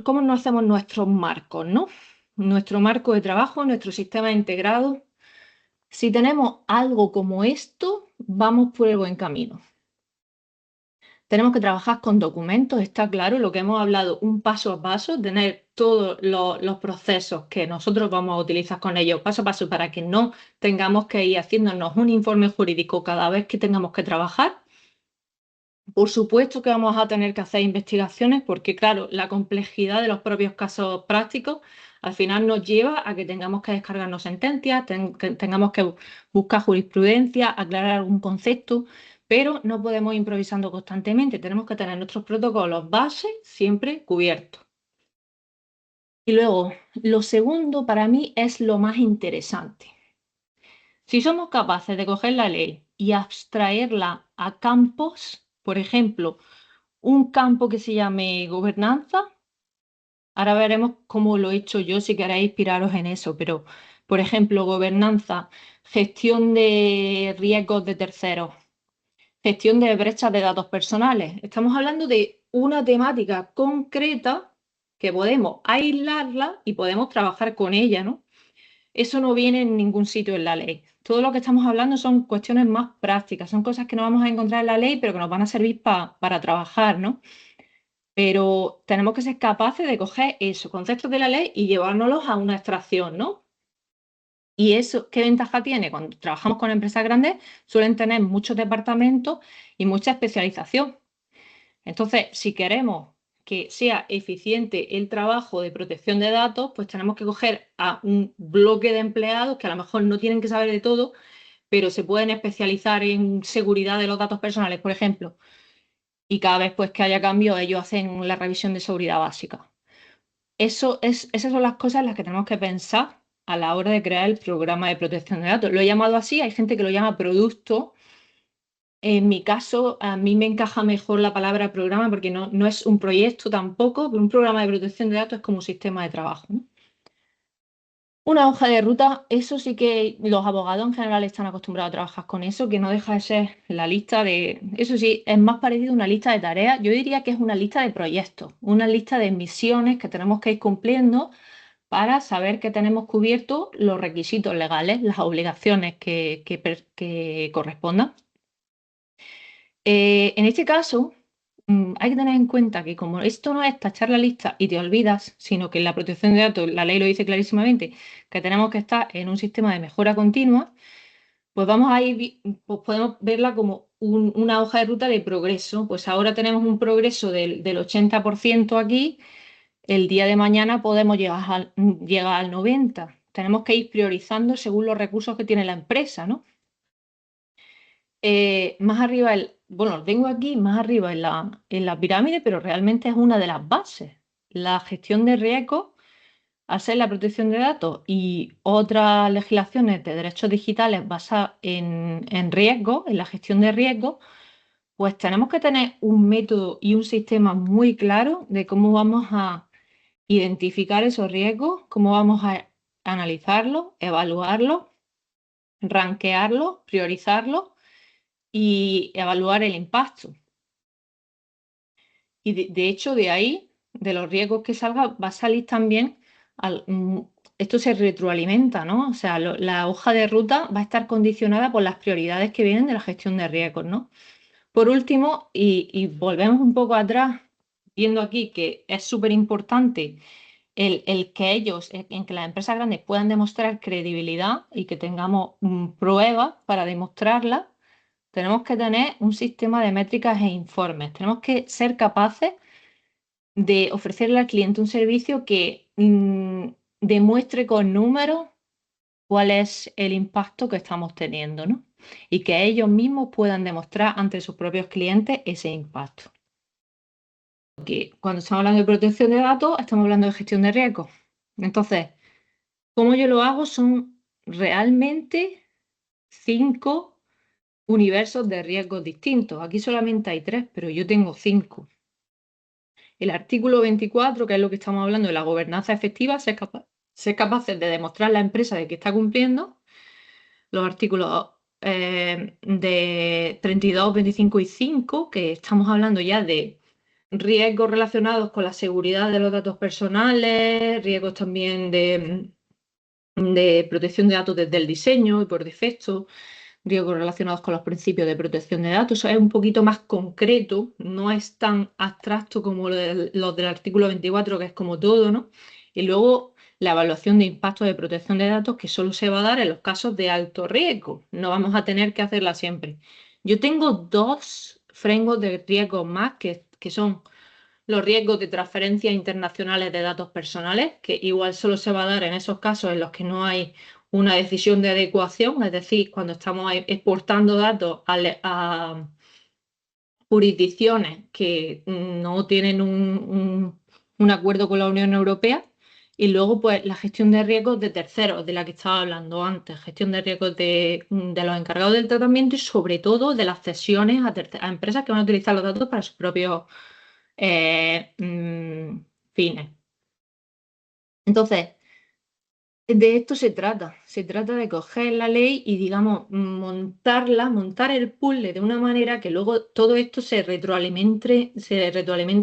¿Cómo nos hacemos nuestros marcos, no? Nuestro marco de trabajo, nuestro sistema integrado. Si tenemos algo como esto, vamos por el buen camino. Tenemos que trabajar con documentos, está claro, lo que hemos hablado, un paso a paso, tener todos los procesos que nosotros vamos a utilizar con ellos paso a paso para que no tengamos que ir haciéndonos un informe jurídico cada vez que tengamos que trabajar. Por supuesto que vamos a tener que hacer investigaciones porque, claro, la complejidad de los propios casos prácticos al final nos lleva a que tengamos que descargarnos sentencias, que tengamos que buscar jurisprudencia, aclarar algún concepto, pero no podemos ir improvisando constantemente. Tenemos que tener nuestros protocolos base siempre cubiertos. Y luego, lo segundo para mí es lo más interesante. Si somos capaces de coger la ley y abstraerla a campos, por ejemplo, un campo que se llame gobernanza. Ahora veremos cómo lo he hecho yo, si queréis inspiraros en eso, pero, por ejemplo, gobernanza, gestión de riesgos de terceros, gestión de brechas de datos personales. Estamos hablando de una temática concreta que podemos aislarla y podemos trabajar con ella, ¿no? Eso no viene en ningún sitio en la ley. Todo lo que estamos hablando son cuestiones más prácticas, son cosas que no vamos a encontrar en la ley, pero que nos van a servir para trabajar, ¿no? Pero tenemos que ser capaces de coger esos conceptos de la ley y llevárnoslos a una extracción, ¿no? Y eso, ¿qué ventaja tiene? Cuando trabajamos con empresas grandes, suelen tener muchos departamentos y mucha especialización. Entonces, si queremos que sea eficiente el trabajo de protección de datos, pues tenemos que coger a un bloque de empleados que a lo mejor no tienen que saber de todo, pero se pueden especializar en seguridad de los datos personales, por ejemplo. Y cada vez pues, que haya cambio, ellos hacen la revisión de seguridad básica. Esas son las cosas en las que tenemos que pensar a la hora de crear el programa de protección de datos. Lo he llamado así, hay gente que lo llama producto. En mi caso, a mí me encaja mejor la palabra programa porque no es un proyecto tampoco, pero un programa de protección de datos es como un sistema de trabajo, ¿no? Una hoja de ruta, eso sí que los abogados en general están acostumbrados a trabajar con eso, que no deja de ser la lista de, eso sí, es más parecido a una lista de tareas. Yo diría que es una lista de proyectos, una lista de misiones que tenemos que ir cumpliendo para saber que tenemos cubiertos los requisitos legales, las obligaciones que correspondan. En este caso, hay que tener en cuenta que como esto no es tachar la lista y te olvidas, sino que en la protección de datos, la ley lo dice clarísimamente, que tenemos que estar en un sistema de mejora continua, pues vamos a ir, pues podemos verla como una hoja de ruta de progreso. Pues ahora tenemos un progreso del 80% aquí, el día de mañana podemos llegar al 90%. Tenemos que ir priorizando según los recursos que tiene la empresa, ¿no? Más arriba, bueno, lo tengo aquí más arriba en la pirámide, pero realmente es una de las bases. La gestión de riesgos, al ser la protección de datos y otras legislaciones de derechos digitales basadas en riesgos, en la gestión de riesgos, pues tenemos que tener un método y un sistema muy claro de cómo vamos a identificar esos riesgos, cómo vamos a analizarlos, evaluarlos, rankearlos, priorizarlos y evaluar el impacto. Y de hecho, de ahí, de los riesgos que salga, va a salir también, esto se retroalimenta, ¿no? O sea, la hoja de ruta va a estar condicionada por las prioridades que vienen de la gestión de riesgos, ¿no? Por último, y volvemos un poco atrás, viendo aquí que es súper importante el que ellos, en que las empresas grandes puedan demostrar credibilidad y que tengamos pruebas para demostrarla, tenemos que tener un sistema de métricas e informes. Tenemos que ser capaces de ofrecerle al cliente un servicio que demuestre con números cuál es el impacto que estamos teniendo, ¿no? Y que ellos mismos puedan demostrar ante sus propios clientes ese impacto. Porque cuando estamos hablando de protección de datos, estamos hablando de gestión de riesgos. Entonces, cómo yo lo hago son realmente 5 universos de riesgos distintos. Aquí solamente hay 3, pero yo tengo 5. El artículo 24, que es lo que estamos hablando de la gobernanza efectiva, ser capaces de demostrar a la empresa de que está cumpliendo. Los artículos de 32, 25 y 5, que estamos hablando ya de riesgos relacionados con la seguridad de los datos personales, riesgos también de protección de datos desde el diseño y por defecto, riesgos relacionados con los principios de protección de datos. Es un poquito más concreto, no es tan abstracto como los del artículo 24, que es como todo, ¿no? Y luego la evaluación de impacto de protección de datos, que solo se va a dar en los casos de alto riesgo. No vamos a tener que hacerla siempre. Yo tengo dos frameworks de riesgos más que son los riesgos de transferencias internacionales de datos personales, que igual solo se va a dar en esos casos en los que no hay una decisión de adecuación, es decir, cuando estamos exportando datos a jurisdicciones que no tienen un acuerdo con la Unión Europea. Y luego, pues, la gestión de riesgos de terceros, de la que estaba hablando antes, gestión de riesgos de los encargados del tratamiento y sobre todo de las cesiones a empresas que van a utilizar los datos para sus propios fines. Entonces, de esto se trata de coger la ley y, digamos, montar el puzzle de una manera que luego todo esto se retroalimente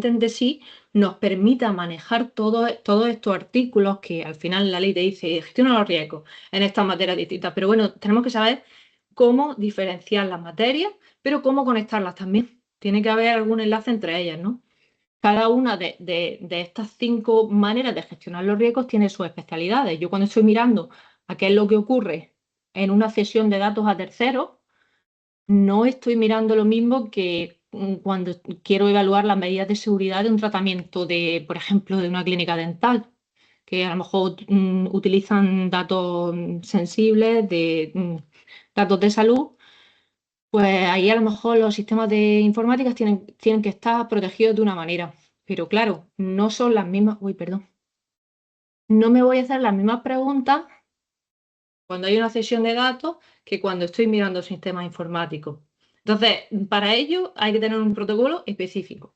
entre sí, nos permita manejar todos estos artículos que al final la ley te dice, gestiona los riesgos en estas materias distintas. Pero bueno, tenemos que saber cómo diferenciar las materias, pero cómo conectarlas también. Tiene que haber algún enlace entre ellas, ¿no? Cada una de estas 5 maneras de gestionar los riesgos tiene sus especialidades. Yo cuando estoy mirando a qué es lo que ocurre en una cesión de datos a terceros, no estoy mirando lo mismo que cuando quiero evaluar las medidas de seguridad de un tratamiento de, por ejemplo, de una clínica dental, que a lo mejor utilizan datos sensibles, datos de salud. Pues ahí a lo mejor los sistemas de informática tienen que estar protegidos de una manera. Pero claro, no son las mismas. Uy, perdón. No me voy a hacer las mismas preguntas cuando hay una cesión de datos que cuando estoy mirando sistemas informáticos. Entonces, para ello hay que tener un protocolo específico.